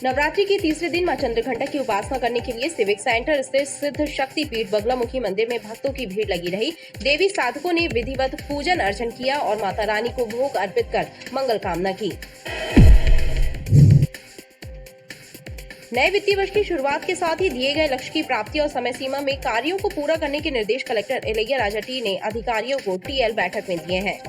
नवरात्रि के तीसरे दिन मां चंद्रघंटा की उपासना करने के लिए सिविक सेंटर स्थित सिद्ध शक्ति पीठ बगलामुखी मंदिर में भक्तों की भीड़ लगी रही। देवी साधकों ने विधिवत पूजन अर्चन किया और माता रानी को भोग अर्पित कर मंगल कामना की। नए वित्तीय वर्ष की शुरुआत के साथ ही दिए गए लक्ष्य की प्राप्ति और समय सीमा में कार्यों को पूरा करने के निर्देश कलेक्टर इलैया राजा टी ने अधिकारियों को टीएल बैठक में दिए हैं।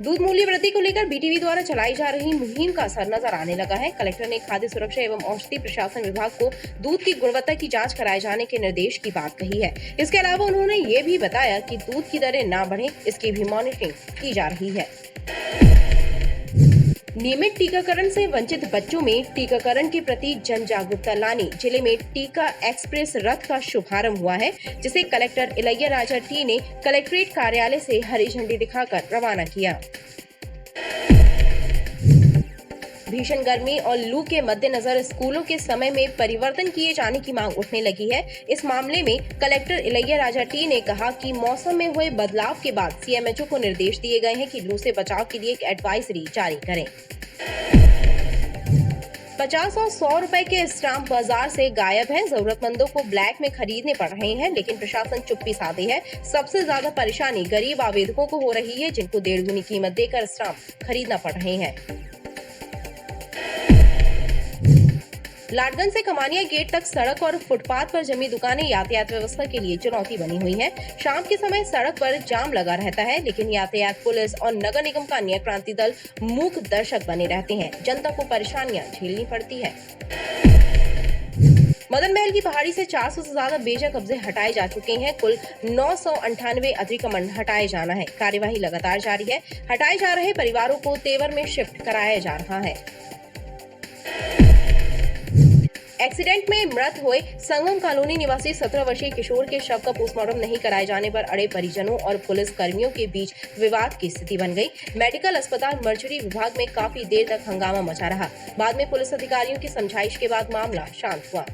दूध मूल्य वृद्धि को लेकर बीटीवी द्वारा चलाई जा रही मुहिम का असर नजर आने लगा है। कलेक्टर ने खाद्य सुरक्षा एवं औषधि प्रशासन विभाग को दूध की गुणवत्ता की जांच कराए जाने के निर्देश की बात कही है। इसके अलावा उन्होंने ये भी बताया कि दूध की दरें ना बढ़े, इसकी भी मॉनिटरिंग की जा रही है। नियमित टीकाकरण से वंचित बच्चों में टीकाकरण के प्रति जन जागरूकता लाने जिले में टीका एक्सप्रेस रथ का शुभारंभ हुआ है, जिसे कलेक्टर इलैया राजा टी ने कलेक्ट्रेट कार्यालय से हरी झंडी दिखाकर रवाना किया। भीषण गर्मी और लू के मद्देनजर स्कूलों के समय में परिवर्तन किए जाने की मांग उठने लगी है। इस मामले में कलेक्टर इलैया राजा टी ने कहा कि मौसम में हुए बदलाव के बाद सीएमएचओ को निर्देश दिए गए हैं कि लू से बचाव के लिए एक एडवाइजरी जारी करें। 50 और 100 रुपए के स्टाम्प बाजार से गायब हैं। जरूरतमंदों को ब्लैक में खरीदने पड़ रहे हैं, लेकिन प्रशासन चुप्पी साधे है। सबसे ज्यादा परेशानी गरीब आवेदकों को हो रही है, जिनको 1.5 गुनी कीमत देकर स्टाम्प खरीदना पड़ रहे हैं। लाडगंज से कमानिया गेट तक सड़क और फुटपाथ पर जमी दुकानें यातायात व्यवस्था के लिए चुनौती बनी हुई हैं। शाम के समय सड़क पर जाम लगा रहता है, लेकिन यातायात पुलिस और नगर निगम का न्याय क्रांति दल मूक दर्शक बने रहते हैं। जनता को परेशानियां झेलनी पड़ती है। मदन महल की पहाड़ी से 400 से ज्यादा बेजा कब्जे हटाए जा चुके हैं। कुल 998 अतिक्रमण हटाए जाना है। कार्यवाही लगातार जारी है। हटाए जा रहे परिवारों को तेवर में शिफ्ट कराया जा रहा है। एक्सीडेंट में मृत हुए संगम कॉलोनी निवासी 17 वर्षीय किशोर के शव का पोस्टमार्टम नहीं कराए जाने पर अड़े परिजनों और पुलिस कर्मियों के बीच विवाद की स्थिति बन गई। मेडिकल अस्पताल मर्चरी विभाग में काफी देर तक हंगामा मचा रहा। बाद में पुलिस अधिकारियों की समझाइश के बाद मामला शांत हुआ।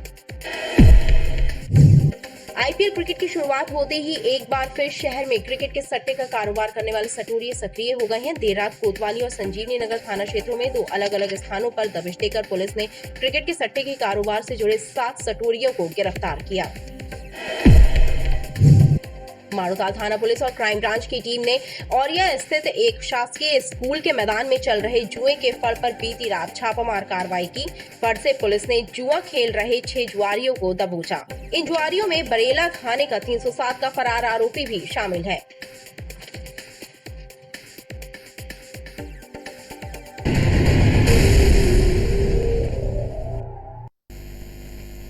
आईपीएल क्रिकेट की शुरुआत होते ही एक बार फिर शहर में क्रिकेट के सट्टे का कारोबार करने वाले सटोरिये सक्रिय हो गए हैं। देर रात कोतवाली और संजीवनी नगर थाना क्षेत्रों में 2 अलग-अलग स्थानों पर दबिश देकर पुलिस ने क्रिकेट के सट्टे के कारोबार से जुड़े 7 सटोरियों को गिरफ्तार किया। मारूताल थाना पुलिस और क्राइम ब्रांच की टीम ने औरिया स्थित एक शासकीय स्कूल के मैदान में चल रहे जुए के फड़ पर बीती रात छापामार कार्रवाई की। फड़ से पुलिस ने जुआ खेल रहे 6 जुआरियों को दबोचा। इन जुआरियों में बरेला थाने का 307 का फरार आरोपी भी शामिल है।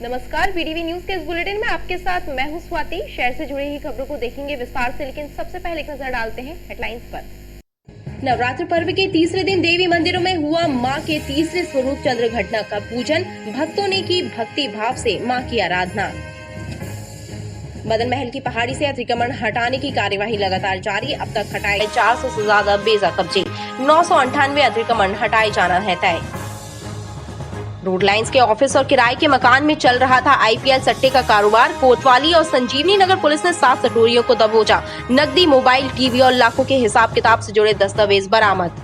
नमस्कार, बीडीवी न्यूज के इस बुलेटिन में आपके साथ मैं हूं स्वाति। शहर से जुड़ी ही खबरों को देखेंगे विस्तार से, लेकिन सबसे पहले एक नजर डालते हैं हेडलाइंस पर। नवरात्र पर्व के तीसरे दिन देवी मंदिरों में हुआ मां के तीसरे स्वरूप चंद्रघंटा का पूजन। भक्तों ने की भक्ति भाव से मां की आराधना। मदन महल की पहाड़ी से अतिक्रमण हटाने की कार्यवाही लगातार जारी। अब तक हटाए 400 से ज्यादा बेजा कब्जे। 998 अतिक्रमण हटाए जाना है तय। रोड लाइंस के ऑफिस और किराए के मकान में चल रहा था आईपीएल सट्टे का कारोबार। कोतवाली और संजीवनी नगर पुलिस ने 7 सटोरियों को दबोचा। नकदी, मोबाइल, टीवी और लाखों के हिसाब किताब से जुड़े दस्तावेज बरामद।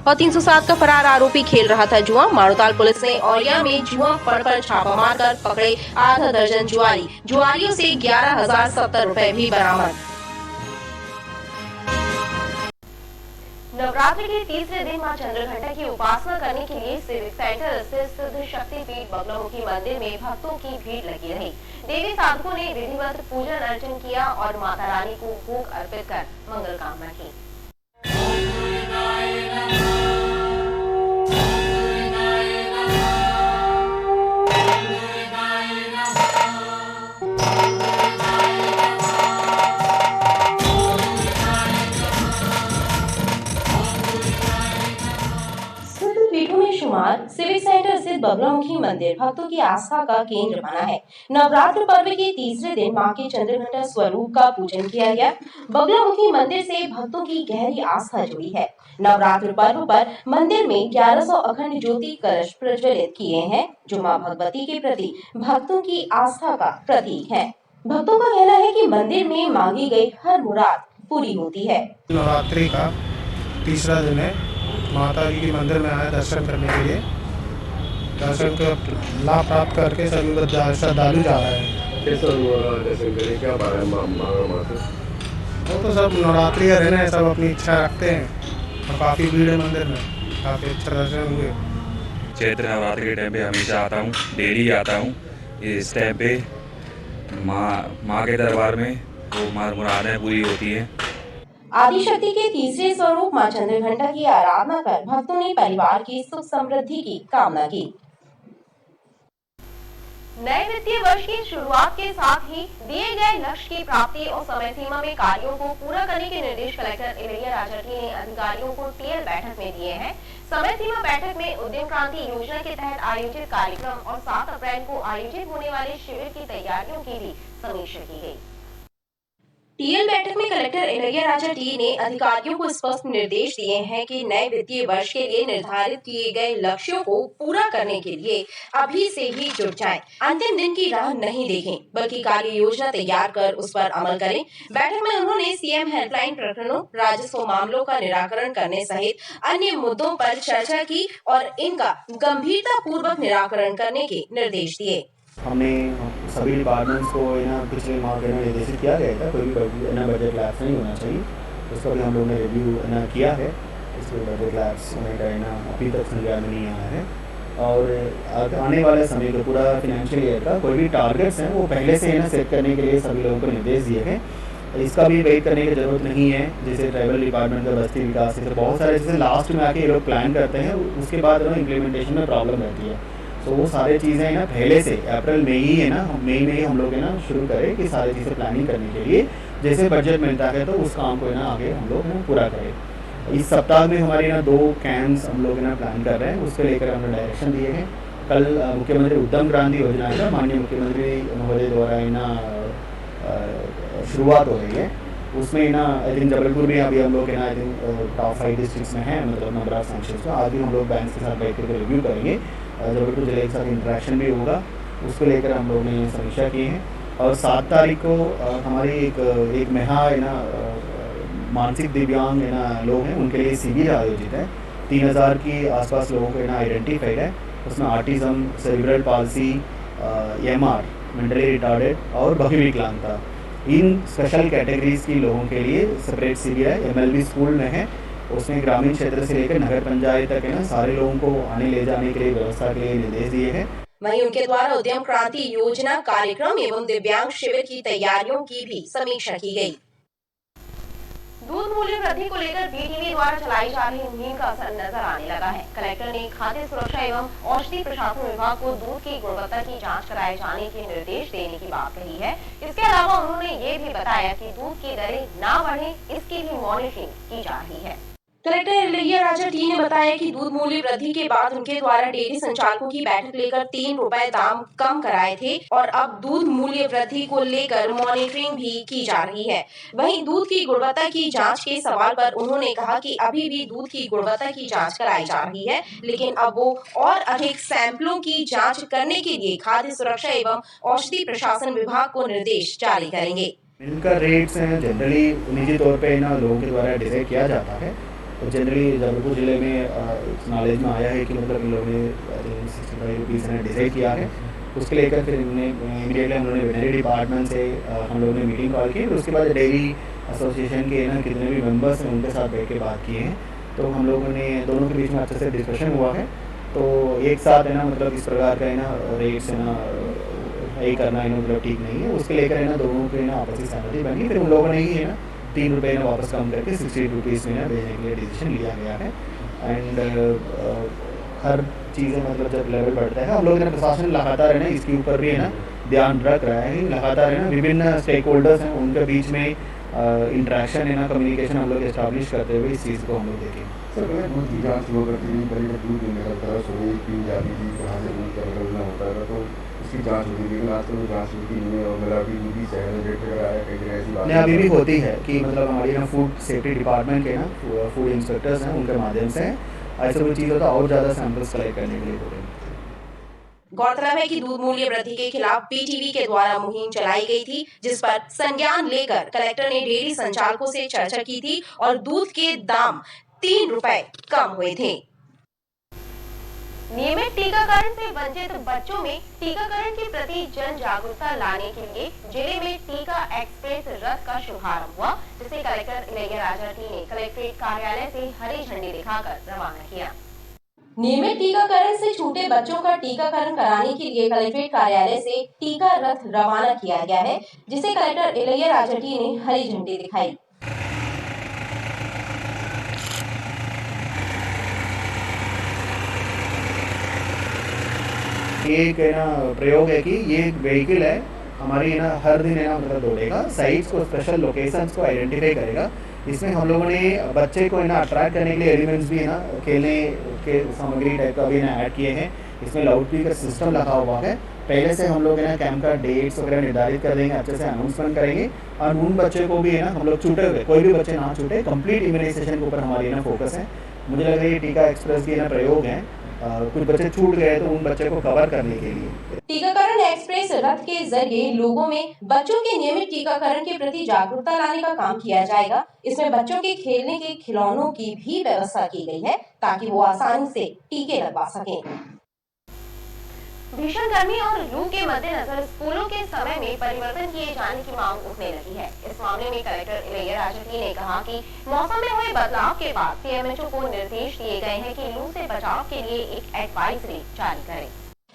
और 307 का फरार आरोपी खेल रहा था जुआ। मारूताल पुलिस ने औरिया में जुआ फड़ पर छापा मारकर पकड़े आधा दर्जन जुआरी। जुआरियों से 11,070 रुपए भी बरामद। नवरात्रि के तीसरे दिन मां चंद्रघंटा की उपासना करने के लिए सिविक सेंटर स्थित सिद्ध शक्ति पीठ बगलामुखी मंदिर में भक्तों की भीड़ लगी रही। देवी साधकों ने विधिवत पूजन अर्चन किया और माता रानी को भोग अर्पित कर मंगल कामना की। सिविक सेंटर स्थित बगलामुखी मंदिर भक्तों की आस्था का केंद्र बना है। नवरात्र पर्व के तीसरे दिन मां के चंद्रघंटा स्वरूप का पूजन किया गया। बगलामुखी मंदिर से भक्तों की गहरी आस्था जुड़ी है। नवरात्र पर्व पर मंदिर में 1100 अखंड ज्योति कलश प्रज्वलित किए हैं, जो मां भगवती के प्रति भक्तों की आस्था का प्रतीक है। भक्तों का कहना है कि मंदिर में मांगी गई हर मुराद पूरी होती है। नवरात्रि का तीसरा दिन है माता जी के मंदिर में आए दर्शन करने के लिए। दर्शन का लाभ प्राप्त करके सभी श्रद्धालु जा रहे हैं। कैसा हुआ दर्शन करके, क्या मांगा माँ से? वो तो सब नवरात्रि है ना, सब अपनी इच्छा रखते हैं और काफ़ी भीड़ है मंदिर में, काफ़ी अच्छा दर्शन हुए। चैत्र नवरात्रि के टाइम पे हमेशा आता हूँ, डेली आता हूँ। इस टाइम पे माँ के दरबार में वो मुरादें पूरी होती हैं। आदिशक्ति के तीसरे स्वरूप मां चंद्रघंटा की आराधना कर भक्तों ने परिवार की सुख समृद्धि की कामना की। नए वित्तीय वर्ष की शुरुआत के साथ ही दिए गए लक्ष्य की प्राप्ति और समय सीमा में कार्यों को पूरा करने के निर्देश कलेक्टर इलैया राजौटी ने अधिकारियों को टीएल बैठक में दिए हैं। समय सीमा बैठक में उद्यम क्रांति योजना के तहत आयोजित कार्यक्रम और 7 अप्रैल को आयोजित होने वाले शिविर की तैयारियों की भी समीक्षा की गई। टीएल बैठक में कलेक्टर इलैया राजौटी ने अधिकारियों को स्पष्ट निर्देश दिए हैं कि नए वित्तीय वर्ष के लिए निर्धारित किए गए लक्ष्यों को पूरा करने के लिए अभी से ही जुट जाएं। अंतिम दिन की राह नहीं देखें, बल्कि कार्य योजना तैयार कर उस पर अमल करें। बैठक में उन्होंने सीएम हेल्पलाइन प्रकरणों, राजस्व मामलों का निराकरण करने सहित अन्य मुद्दों पर चर्चा की और इनका गंभीरता पूर्वक निराकरण करने के निर्देश दिए। हमने सभी डिपार्टमेंट्स को पिछले माह के निर्देशित किया गया था, कोई भी बजट लैप्स नहीं होना चाहिए। उसका भी हम लोगों ने रिव्यू किया है। इसमें बजट लैप्स होने का अभी तक संज्ञान में नहीं आया है। और आने वाले समय के पूरा फिनेंशियल ईयर का कोई भी टारगेट्स हैं वो पहले से सेट करने के लिए सभी लोगों को निर्देश दिए हैं। इसका भी वेट करने की ज़रूरत नहीं है। जैसे ट्राइबल डिपार्टमेंट का बस्ती विकास, जैसे बहुत सारे जैसे लास्ट में आके ये लोग प्लान करते हैं, उसके बाद इम्प्लीमेंटेशन में प्रॉब्लम रहती है। तो वो सारी चीज़ें पहले से अप्रैल में ही मई में ही हम लोग शुरू करें कि सारी चीज़ें प्लानिंग करने के लिए जैसे बजट मिलता है तो उस काम को आगे हम लोग पूरा करें। इस सप्ताह में हमारे 2 कैंप्स हम लोग प्लान कर रहे हैं, उसको लेकर हमने डायरेक्शन दिए हैं। कल मुख्यमंत्री उद्यम क्रांति योजना का माननीय मुख्यमंत्री महोदय द्वारा शुरुआत हो रही है। उसमें आई थिंक जबलपुर में अभी हम लोग आई थिंक टॉप 5 डिस्ट्रिक्ट्स में है, मतलब नंबर ऑफ सैंक्शंस का। आज भी हम लोग बैंक के साथ बैठ कर रिव्यू करेंगे। जबलपुर जिले के साथ इंटरेक्शन भी होगा, उसको लेकर हम लोग ने समीक्षा की है। और 7 तारीख को हमारी एक मेहा मानसिक दिव्यांग लोग हैं, उनके लिए शिविर आयोजित है। 3000 की आसपास लोगों को आइडेंटिफाइड है। उसमें autism, cerebral palsy, MR, mentally retarded और बहिर्विकलांगता, इन स्पेशल कैटेगरीज की लोगों के लिए सेपरेट शिविर है। एमएलबी स्कूल में है। उसमें ग्रामीण क्षेत्र से लेकर नगर पंचायत तक सारे लोगों को आने ले जाने के लिए व्यवस्था के लिए निर्देश दिए हैं। वहीं उनके द्वारा उद्यम क्रांति योजना कार्यक्रम एवं दिव्यांग शिविर की तैयारियों की भी समीक्षा की गई। दूध मूल्य वृद्धि को लेकर बीटीवी द्वारा चलाई जा रही मुहिम का असर नजर आने लगा है। कलेक्टर ने खाद्य सुरक्षा एवं औषधि प्रशासन विभाग को दूध की गुणवत्ता की जांच कराए जाने के निर्देश देने की बात कही है। इसके अलावा उन्होंने ये भी बताया कि दूध की दरें ना बढ़े, इसकी भी मॉनिटरिंग की जा रही है। कलेक्टर इलैया राजौटी ने बताया कि दूध मूल्य वृद्धि के बाद उनके द्वारा डेयरी संचालकों की बैठक लेकर 3 रुपए दाम कम कराए थे और अब दूध मूल्य वृद्धि को लेकर मॉनिटरिंग भी की जा रही है। वहीं दूध की गुणवत्ता की जांच के सवाल पर उन्होंने कहा कि अभी भी दूध की गुणवत्ता की जांच कराई जा रही है, लेकिन अब वो और अधिक सैंपलों की जाँच करने के लिए खाद्य सुरक्षा एवं औषधि प्रशासन विभाग को निर्देश जारी करेंगे। इनका रेट्स जनरली निजी तौर पे लोगों के द्वारा डिसाइड किया जाता है। तो जनरली जबलपुर ज़िले में नॉलेज में आया है कि मतलब इन लोगों ने 65 रुपीज़ डिसाइड किया है। उसके लेकर फिर इमीडिएटली हम लोगों ने वेटनरी डिपार्टमेंट से हम लोगों ने मीटिंग कॉल की। फिर उसके बाद डेयरी एसोसिएशन के कितने भी मेंबर्स हैं उनके साथ बैठ के बात किए हैं। तो हम लोगों ने दोनों के बीच में अच्छे से डिस्कशन हुआ है। तो एक साथ मतलब इस प्रकार का रेट्स ये करना मतलब ठीक नहीं है। उसके लेकर दोनों के आपसी सहमति बनी। फिर उन लोगों ने ही 3 रुपये वापस कम करके 60 रुपीज़ में भेजने के लिए डिसीजन लिया गया है। एंड हर चीज़ें मतलब जब लेवल बढ़ता है हम लोग प्रशासन लगातार इसके ऊपर भी ध्यान रख रहा है। लगातार विभिन्न स्टेक होल्डर्स हैं उनके बीच में इंटरेक्शन कम्युनिकेशन हम लोग इस्टेब्लिश करते हुए इस चीज़ को हम लोग देखें। सर दूध की जाँच हुआ करती थी, पहले जब दूध नहीं निकलता था सुबह पी जाती थी, कहाँ से दूध का निकलना होता था तो उसकी जाँच होती थी, लेकिन आजकल जाँच होती नहीं है और मिलावटी दूध ही शहर रेट वगैरह आया कई जगह ऐसी बात नहीं अभी भी होती है कि मतलब हमारी फूड सेफ्टी डिपार्टमेंट के फूड इंस्पेक्टर्स हैं उनके माध्यम से ऐसा कोई चीज़ होता और ज़्यादा सैंपल्स कलेक्ट करने के लिए बोलेंगे। गौरतलब है कि दूध मूल्य वृद्धि के खिलाफ पीटीवी के द्वारा मुहिम चलाई गई थी, जिस पर संज्ञान लेकर कलेक्टर ने डेयरी संचालकों से चर्चा की थी और दूध के दाम 3 रुपए कम हुए थे। नियमित टीकाकरण से वंचित बच्चों में टीकाकरण के प्रति जन जागरूकता लाने के लिए जिले में टीका एक्सप्रेस रथ का शुभारंभ हुआ, जिसे कलेक्टर इलैया राजाटी ने कलेक्ट्रेट कार्यालय से हरी झंडी दिखाकर रवाना किया। नियमित टीकाकरण से छूटे बच्चों का टीकाकरण कराने के लिए कलेक्ट्रेट कार्यालय से टीका रथ रवाना किया गया है, जिसे कलेक्टर इलैया राजाटी ने हरी झंडी दिखाई। एक प्रयोग है कि ये एक व्हीकल है हमारी हर दिन मतलब दौड़ेगा, साइट्स को, स्पेशल लोकेशंस को आइडेंटिफाई करेगा। इसमें हम लोगों ने बच्चे को अट्रैक्ट करने के लिए एलिमेंट्स भी खेलने के सामग्री टाइप का भी ऐड किए हैं। इसमें लाउड स्पीकर सिस्टम लगा हुआ है। पहले से हम लोग कैंप का डेट्स वगैरह निर्धारित कर देंगे, अच्छे से अनाउंसमेंट करेंगे और उन बच्चे को भी हम लोग छूटे हुए कोई भी बच्चे ना छूटे, कंप्लीट इम्यूनाइजेशन के ऊपर हमारी फोकस है। मुझे लग रहा है ये टीका एक्सप्रेस की प्रयोग है, कुछ बच्चे छूट गए तो उन बच्चे को कवर करने के लिए टीकाकरण एक्सप्रेस रथ के जरिए लोगों में बच्चों के नियमित टीकाकरण के प्रति जागरूकता लाने का काम किया जाएगा। इसमें बच्चों के खेलने के खिलौनों की भी व्यवस्था की गई है ताकि वो आसानी से टीके लगवा सकें। भीषण गर्मी और लू के मद्देनजर स्कूलों के समय में परिवर्तन किए जाने की मांग उठने लगी है। इस मामले में कलेक्टर इलैया राजाटी ने कहा कि मौसम में हुए बदलाव के बाद सीएमएचओ को निर्देश दिए गए हैं कि लू से बचाव के लिए एक एडवाइजरी जारी करें।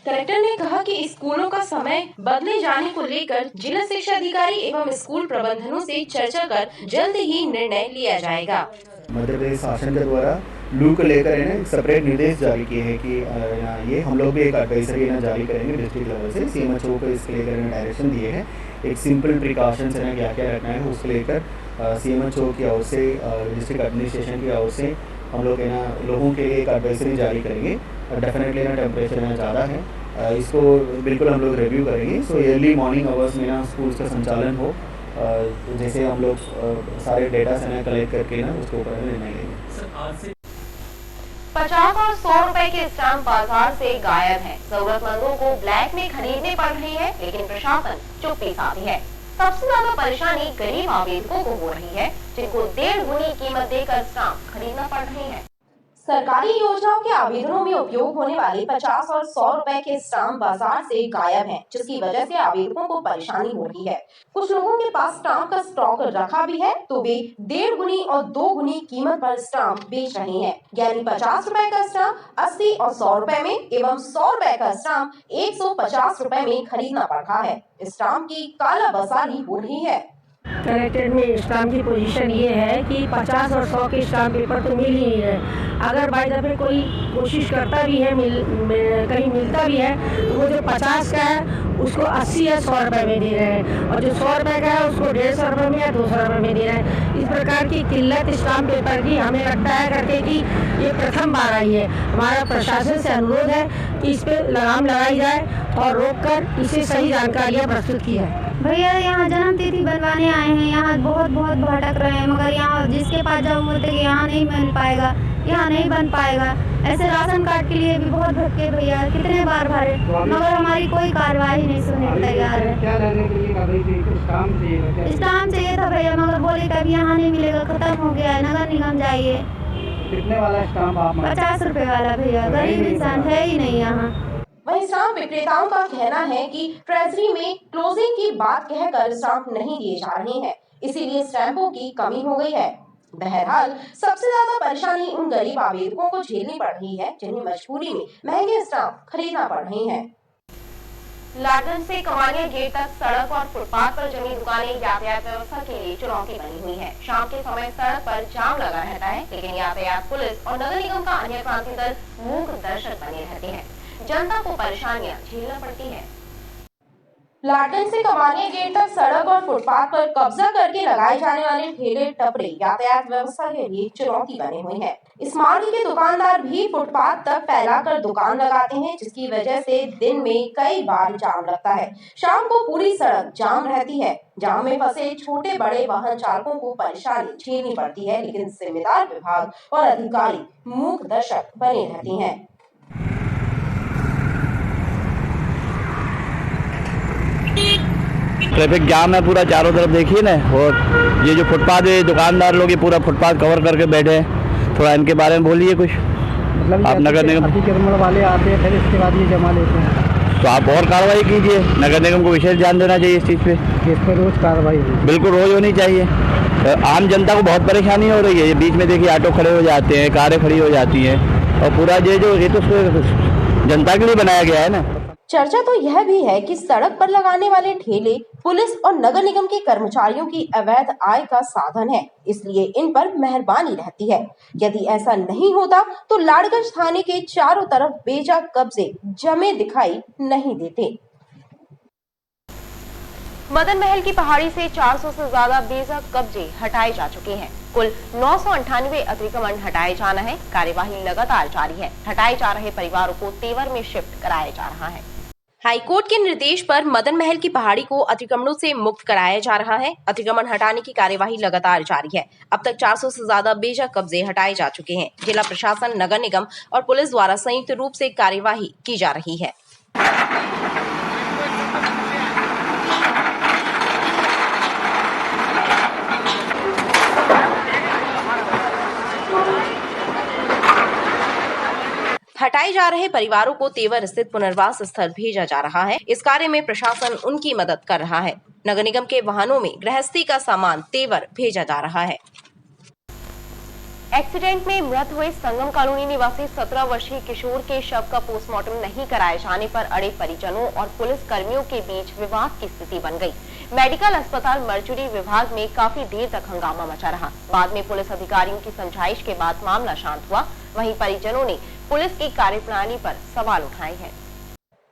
कलेक्टर ने कहा कि स्कूलों का समय बदले जाने को लेकर जिला शिक्षा अधिकारी एवं स्कूल प्रबंधनों से चर्चा कर जल्द ही निर्णय लिया जाएगा। मध्य प्रदेश शासन के द्वारा लू को लेकर एक सेपरेट निर्देश जारी किए हैं कि ये हम लोग भी एक एडवाइजरी जारी करेंगे डिस्ट्रिक्ट लेवल से। सीएमएचओ को इसके लेकर डायरेक्शन दिए हैं। एक सिंपल प्रिकॉशंस क्या क्या रखना है उसको लेकर सीएमएचओ की ओर से, डिस्ट्रिक्ट एडमिनिस्ट्रेशन की ओर से हम लोग लोगों के लिए एक एडवाइजरी जारी करेंगे। और डेफिनेटली टेम्परेचर ज़्यादा है, इसको बिल्कुल हम लोग रिव्यू करेंगे। सो अर्ली मॉर्निंग आवर्स में स्कूल्स का संचालन हो, जैसे हम लोग सारे डेटा से कलेक्ट करके उसके ऊपर निर्णय लेंगे। 50 और 100 रुपए के स्टाम्प बाजार से गायब है। जरूरतमंदों को ब्लैक में खरीदने पड़ रही है, लेकिन प्रशासन चुप्पी साधी है। सबसे ज्यादा परेशानी गरीब आवेदकों को हो रही है, जिनको 1.5 गुनी कीमत देकर स्टाम्प खरीदना पड़ रही है। सरकारी योजनाओं के आवेदनों में उपयोग होने वाले 50 और 100 रुपए के स्टाम्प बाजार से गायब हैं, जिसकी वजह से आवेदकों को परेशानी हो रही है। कुछ लोगों के पास स्टाम्प का स्टॉक रखा भी है तो वे 1.5 गुनी और 2 गुनी कीमत पर स्टाम्प बेच रहे हैं। यानी 50 रुपए का स्टाम्प 80 और 100 रुपए में एवं 100 रुपए का स्टाम्प 150 रुपए में खरीदना पड़ रहा है। स्टाम्प की काला बाजारी हो रही है। कलेक्टेड में स्टाम्प की पोजीशन ये है कि 50 और 100 के स्टाम्प पेपर तो मिल ही नहीं रहे। अगर बाई दफे कोई कोशिश करता भी है, कहीं मिलता भी है, तो वो जो 50 का है उसको 80 या 100 रुपए में दे रहे हैं, और जो 100 रुपए का है उसको 150 रुपए में या 200 रुपए में दे रहे हैं। इस प्रकार की किल्लत स्टाम्प पेपर की हमें लगता है करके कि ये प्रथम बार आई है। हमारा प्रशासन से अनुरोध है कि इस पर लगाम लगाई जाए और रोककर इसे सही जानकारियाँ प्रस्तुत की है। भैया यहाँ जन्म तिथि बनवाने आए हैं, यहाँ बहुत भटक रहे हैं, मगर यहाँ जिसके पास जब बोलते कि यहाँ नहीं मिल पाएगा, यहाँ नहीं बन पाएगा। ऐसे राशन कार्ड के लिए भी बहुत भटके भैया, कितने बार भरे, मगर हमारी कोई कार्यवाही नहीं सुनने को तैयार है। स्टाम्प चाहिए था भैया, मगर बोले कभी यहाँ नहीं मिलेगा, खत्म हो गया है, नगर निगम जाइए। कितने वाला स्टाम्प आप? 50 रुपए वाला भैया, गरीब इंसान है ही नहीं यहाँ। वहीं स्टाम्प विक्रेताओं का कहना है कि ट्रेजरी में क्लोजिंग की बात कहकर स्टाम्प नहीं दिए जा रहे हैं, इसीलिए स्टैंपों की कमी हो गई है। बहरहाल सबसे ज्यादा परेशानी उन गरीब आवेदकों को झेलनी पड़ रही है जिन्हें मजबूरी में महंगे स्टाम्प खरीदना पड़ रहे हैं। लाडगंज से कमानिया गेट तक सड़क और फुटपाथ पर जमी दुकानें यातायात व्यवस्था के लिए चुनौती बनी हुई है। शाम के समय सड़क पर जाम लगा रहता है, लेकिन यातायात पुलिस और नगर निगम का अन्य क्रांति दल मूक दर्शक बने रहते हैं। जनता को परेशानियां झेलना पड़ती है। लाडगंज से कमानिया गेट तक सड़क और फुटपाथ पर कब्जा करके लगाए जाने वाले ठेले टपरे यातायात व्यवस्था के लिए चुनौती बने हुए हैं। इस मार्ग के दुकानदार भी फुटपाथ तक फैलाकर दुकान लगाते हैं, जिसकी वजह से दिन में कई बार जाम लगता है। शाम को पूरी सड़क जाम रहती है। जाम में फंसे छोटे बड़े वाहन चालकों को परेशानी झेलनी पड़ती है, लेकिन जिम्मेदार विभाग और अधिकारी मूक दर्शक बने रहते हैं। ट्रैफिक जाम है पूरा चारों तरफ, देखिए ना। और ये जो फुटपाथ है, दुकानदार लोग ये पूरा फुटपाथ कवर करके बैठे हैं, थोड़ा इनके बारे में बोलिए कुछ। मतलब आप नगर निगम अतिक्रमण वाले आते हैं, फिर इसके बाद ये जमा लेते हैं, तो आप और कार्रवाई कीजिए। नगर निगम को विशेष ध्यान देना चाहिए इस चीज़ पे। इस पर रोज कार्रवाई होगी। बिल्कुल रोज होनी चाहिए। आम जनता को बहुत परेशानी हो रही है। ये बीच में देखिए ऑटो खड़े हो जाते हैं, कारें खड़ी हो जाती हैं, और पूरा ये तो जनता के लिए बनाया गया है ना। चर्चा तो यह भी है कि सड़क पर लगाने वाले ठेले पुलिस और नगर निगम के कर्मचारियों की अवैध आय का साधन है, इसलिए इन पर मेहरबानी रहती है। यदि ऐसा नहीं होता तो लाड़गंज थाने के चारों तरफ बेजा कब्जे जमे दिखाई नहीं देते। मदन महल की पहाड़ी से 400 से ज्यादा बेजा कब्जे हटाए जा चुके हैं। कुल 998 अतिक्रमण हटाए जाना है। कार्यवाही लगातार जारी है। हटाए जा रहे परिवारों को तेवर में शिफ्ट कराया जा रहा है। हाईकोर्ट के निर्देश पर मदन महल की पहाड़ी को अतिक्रमणों से मुक्त कराया जा रहा है। अतिक्रमण हटाने की कार्यवाही लगातार जारी है। अब तक 400 से ज्यादा बेजा कब्जे हटाए जा चुके हैं। जिला प्रशासन, नगर निगम और पुलिस द्वारा संयुक्त रूप से कार्यवाही की जा रही है। हटाए जा रहे परिवारों को तेवर स्थित पुनर्वास स्थल भेजा जा रहा है। इस कार्य में प्रशासन उनकी मदद कर रहा है। नगर निगम के वाहनों में गृहस्थी का सामान तेवर भेजा जा रहा है। एक्सीडेंट में मृत हुए संगम कॉलोनी निवासी 17 वर्षीय किशोर के शव का पोस्टमार्टम नहीं कराए जाने पर अड़े परिजनों और पुलिस कर्मियों के बीच विवाद की स्थिति बन गई। मेडिकल अस्पताल मर्चुरी विभाग में काफी देर तक हंगामा मचा रहा। बाद में पुलिस अधिकारियों की समझाइश के बाद मामला शांत हुआ। वहीं परिजनों ने पुलिस की कार्यप्रणाली पर सवाल उठाए हैं।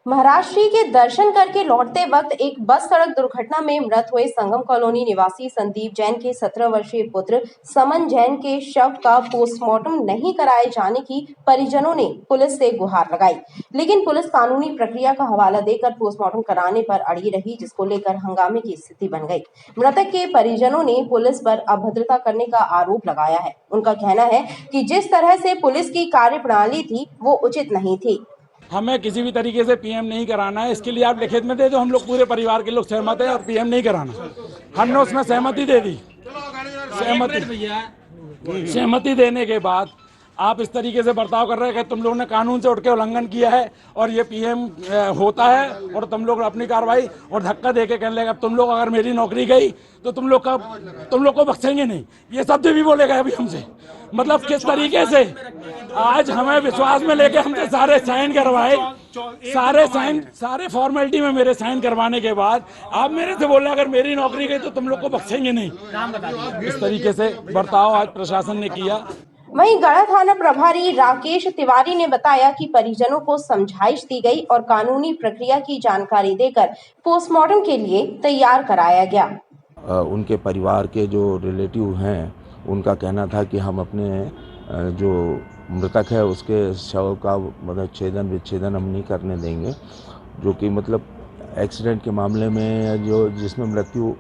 महाराष्ट्र के दर्शन करके लौटते वक्त एक बस सड़क दुर्घटना में मृत हुए संगम कॉलोनी निवासी संदीप जैन के 17 वर्षीय पुत्र समन जैन के शव का पोस्टमार्टम नहीं कराए जाने की परिजनों ने पुलिस से गुहार लगाई, लेकिन पुलिस कानूनी प्रक्रिया का हवाला देकर पोस्टमार्टम कराने पर अड़ी रही, जिसको लेकर हंगामे की स्थिति बन गई। मृतक के परिजनों ने पुलिस पर अभद्रता करने का आरोप लगाया है। उनका कहना है कि जिस तरह से पुलिस की कार्यप्रणाली थी वो उचित नहीं थी। हमें किसी भी तरीके से पीएम नहीं कराना है, इसके लिए आप लिखित में दे दो। हम लोग पूरे परिवार के लोग सहमत हैं और पीएम नहीं कराना। हमने उसमें सहमति दे दी। सहमति देने के बाद आप इस तरीके से बर्ताव कर रहे हैं कि तुम लोगों ने कानून से उठ के उल्लंघन किया है और ये पीएम होता है और तुम लोग अपनी कार्रवाई और धक्का देके कहने लगे तुम लोग अगर मेरी नौकरी गई तो तुम लोग को बख्शेंगे नहीं। ये शब्द भी बोलेगा अभी हमसे। मतलब किस तरीके से आज हमें विश्वास में लेके हमसे सारे साइन करवाए, सारे फॉर्मेलिटी में मेरे साइन करवाने के बाद आप मेरे से बोल रहे अगर मेरी नौकरी गई तो तुम लोग को बख्शेंगे नहीं। इस तरीके से बर्ताव आज प्रशासन ने किया। वहीं गढ़ा थाना प्रभारी राकेश तिवारी ने बताया कि परिजनों को समझाइश दी गई और कानूनी प्रक्रिया की जानकारी देकर पोस्टमार्टम के लिए तैयार कराया गया। उनके परिवार के जो रिलेटिव हैं उनका कहना था कि हम अपने जो मृतक है उसके शव का मतलब छेदन विच्छेदन हम नहीं करने देंगे, जो कि मतलब एक्सीडेंट के मामले में जो जिसमें मृत्यु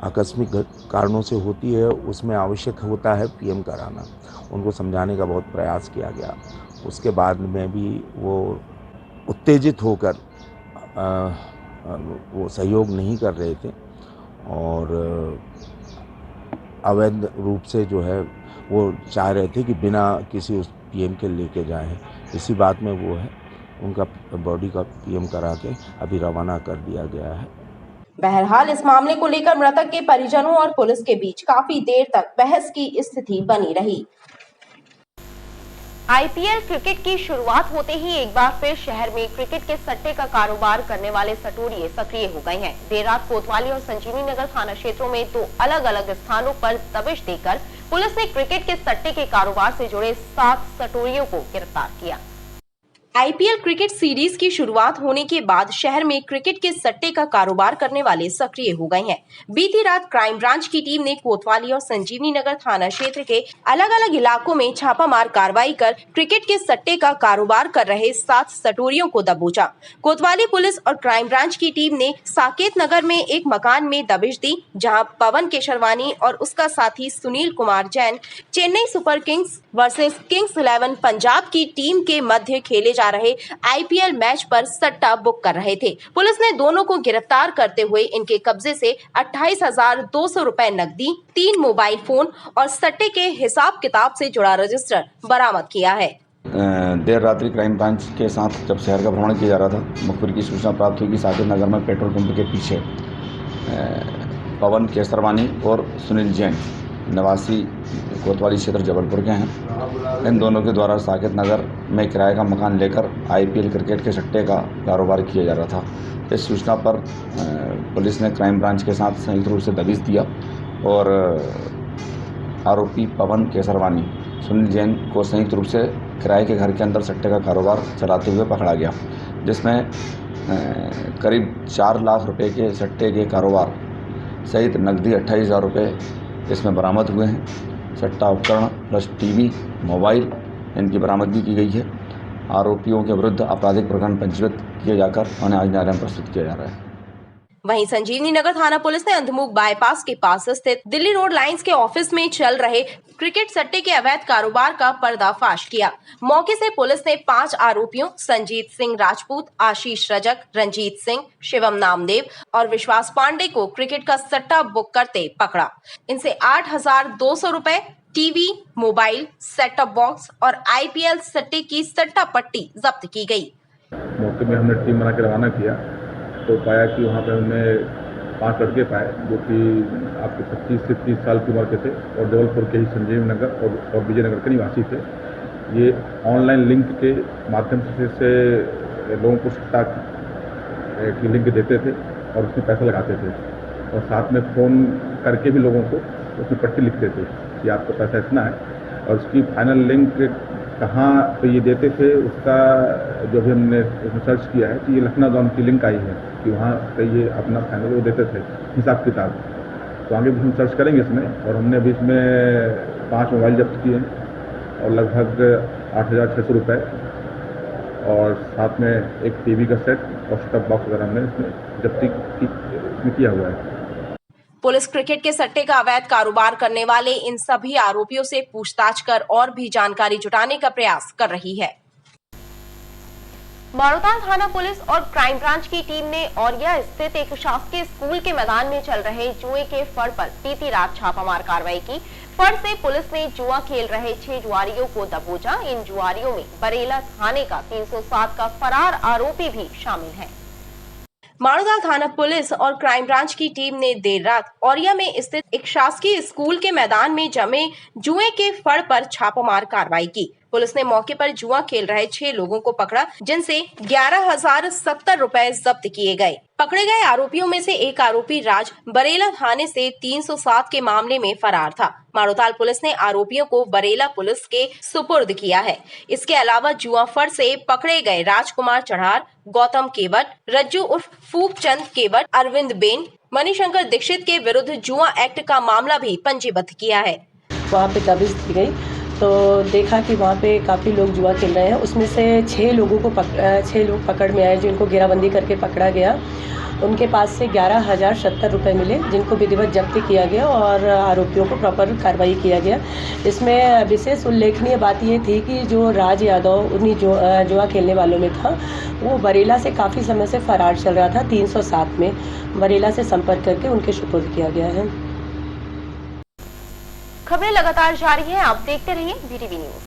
आकस्मिक कारणों से होती है उसमें आवश्यक होता है पीएम कराना। उनको समझाने का बहुत प्रयास किया गया। उसके बाद में भी वो उत्तेजित होकर वो सहयोग नहीं कर रहे थे और अवैध रूप से जो है वो चाह रहे थे कि बिना किसी उस पीएम के लेके जाएं। इसी बात में वो है उनका बॉडी का पीएम करा के अभी रवाना कर दिया गया है। बहरहाल इस मामले को लेकर मृतक के परिजनों और पुलिस के बीच काफी देर तक बहस की स्थिति बनी रही। आईपीएल क्रिकेट की शुरुआत होते ही एक बार फिर शहर में क्रिकेट के सट्टे का कारोबार करने वाले सटोरिये सक्रिय हो गए हैं। देर रात कोतवाली और संजीवनी नगर थाना क्षेत्रों में 2 अलग-अलग स्थानों पर दबिश देकर पुलिस ने क्रिकेट के सट्टे के कारोबार से जुड़े 7 सटोरियों को गिरफ्तार किया। आईपीएल क्रिकेट सीरीज की शुरुआत होने के बाद शहर में क्रिकेट के सट्टे का कारोबार करने वाले सक्रिय हो गए हैं। बीती रात क्राइम ब्रांच की टीम ने कोतवाली और संजीवनी नगर थाना क्षेत्र के अलग अलग इलाकों में छापामार कार्रवाई कर क्रिकेट के सट्टे का कारोबार कर रहे 7 सटोरियों को दबोचा। कोतवाली पुलिस और क्राइम ब्रांच की टीम ने साकेत नगर में एक मकान में दबिश दी, जहां पवन केशरवानी और उसका साथी Sunil Kumar Jain Chennai super Kings versus Kings 11 Punjab की टीम के मध्य खेले जा रहे IPL मैच पर सट्टा बुक कर रहे थे। पुलिस ने दोनों को गिरफ्तार करते हुए इनके कब्जे से 28,200 रुपए नकदी, 3 मोबाइल फोन और सट्टे के हिसाब किताब से जुड़ा रजिस्टर बरामद किया है। देर रात्रि क्राइम ब्रांच के साथ जब शहर का भ्रमण किया जा रहा था, मुखबिर की सूचना प्राप्त हुई कि साकेत नगर में पेट्रोल पंप के पीछे पवन केसरवानी और सुनील जैन निवासी कोतवाली क्षेत्र जबलपुर के हैं। इन दोनों के द्वारा साकेत नगर में किराए का मकान लेकर IPL क्रिकेट के सट्टे का कारोबार किया जा रहा था। इस सूचना पर पुलिस ने क्राइम ब्रांच के साथ संयुक्त रूप से दबिश दिया और आरोपी पवन केसरवानी, सुनील जैन को संयुक्त रूप से किराए के घर के अंदर सट्टे का कारोबार चलाते हुए पकड़ा गया, जिसमें करीब 4 लाख रुपए के सट्टे के कारोबार सहित नकदी 28,000 रुपये इसमें बरामद हुए हैं। सट्टा उपकरण प्लस टीवी, मोबाइल इनकी बरामदगी की गई है। आरोपियों के विरुद्ध आपराधिक प्रकरण पंजीबद्ध किए जाकर उन्हें आज न्यायालय में प्रस्तुत किया जा रहा है। वहीं संजीवनी नगर थाना पुलिस ने अंधमुख बाईपास के पास स्थित दिल्ली रोड लाइंस के ऑफिस में चल रहे क्रिकेट सट्टे के अवैध कारोबार का पर्दाफाश किया। मौके से पुलिस ने 5 आरोपियों संजीत सिंह राजपूत, आशीष रजक, रंजीत सिंह, शिवम नामदेव और विश्वास पांडे को क्रिकेट का सट्टा बुक करते पकड़ा। इनसे 8,200 रुपए, TV, mobile, set top box और IPL सट्टे की सट्टा पट्टी जब्त की गई। मौके में हमने टीम बना के रवाना किया तो पाया कि वहाँ पे हमने 5 लड़के पाए जो कि आपके 25 से 30 साल की उम्र के थे और जबलपुर के ही संजीव नगर और विजयनगर के निवासी थे। ये ऑनलाइन लिंक के माध्यम से लोगों को सट्टा की लिंक देते थे और उसमें पैसा लगाते थे और साथ में फ़ोन करके भी लोगों को उसमें पट्टी लिखते थे कि आपका पैसा इतना है और उसकी फाइनल लिंक कहाँ पे ये देते थे उसका जो भी हमने सर्च किया है कि ये लखनऊ जोन की लिंक आई है कि वहाँ पे ये अपना फाइनल वो देते थे हिसाब किताब। तो आगे भी हम सर्च करेंगे इसमें और हमने अभी इसमें 5 मोबाइल जब्त किए हैं और लगभग 8,600 रुपये और साथ में एक टीवी का सेट और सेट टॉप बॉक्स वगैरह हमने इसमें जब्ती किया हुआ है। पुलिस क्रिकेट के सट्टे का अवैध कारोबार करने वाले इन सभी आरोपियों से पूछताछ कर और भी जानकारी जुटाने का प्रयास कर रही है। मारोताल थाना पुलिस और क्राइम ब्रांच की टीम ने औरिया स्थित एक शासकीय स्कूल के मैदान में चल रहे जुए के फड़ पर बीती रात छापामार कार्रवाई की। फड़ से पुलिस ने जुआ खेल रहे 6 जुआरियों को दबोचा। इन जुआरियों में बरेला थाने का 307 का फरार आरोपी भी शामिल है। मारोताल थाना पुलिस और क्राइम ब्रांच की टीम ने देर रात औरिया में स्थित एक शासकीय स्कूल के मैदान में जमे जुए के फड़ पर छापामार कार्रवाई की। पुलिस ने मौके पर जुआ खेल रहे 6 लोगों को पकड़ा, जिनसे 11,070 रुपए जब्त किए गए। पकड़े गए आरोपियों में से एक आरोपी राज बरेला थाने से 307 के मामले में फरार था। मारोताल पुलिस ने आरोपियों को बरेला पुलिस के सुपुर्द किया है। इसके अलावा जुआ फड़ से पकड़े गए राजकुमार चढ़ार, गौतम केवट, रज्जू उर्फ फूकचंद केवट, अरविंद बेन, मणिशंकर दीक्षित के विरुद्ध जुआ एक्ट का मामला भी पंजीबद्ध किया है। वहाँ पे दबिश दी गई तो देखा कि वहाँ पे काफ़ी लोग जुआ खेल रहे हैं। उसमें से 6 लोग पकड़ में आए जिनको घेराबंदी करके पकड़ा गया। उनके पास से 11,070 रुपये मिले, जिनको विधिवत जब्त किया गया और आरोपियों को प्रॉपर कार्रवाई किया गया। इसमें विशेष उल्लेखनीय बात ये थी कि जो राज यादव उन्हीं जुआ खेलने वालों में था, वो बरेला से काफ़ी समय से फरार चल रहा था। 307 में बरेला से संपर्क करके उनके सुपुर्द किया गया है। खबरें लगातार जारी हैं, आप देखते रहिए BTV न्यूज।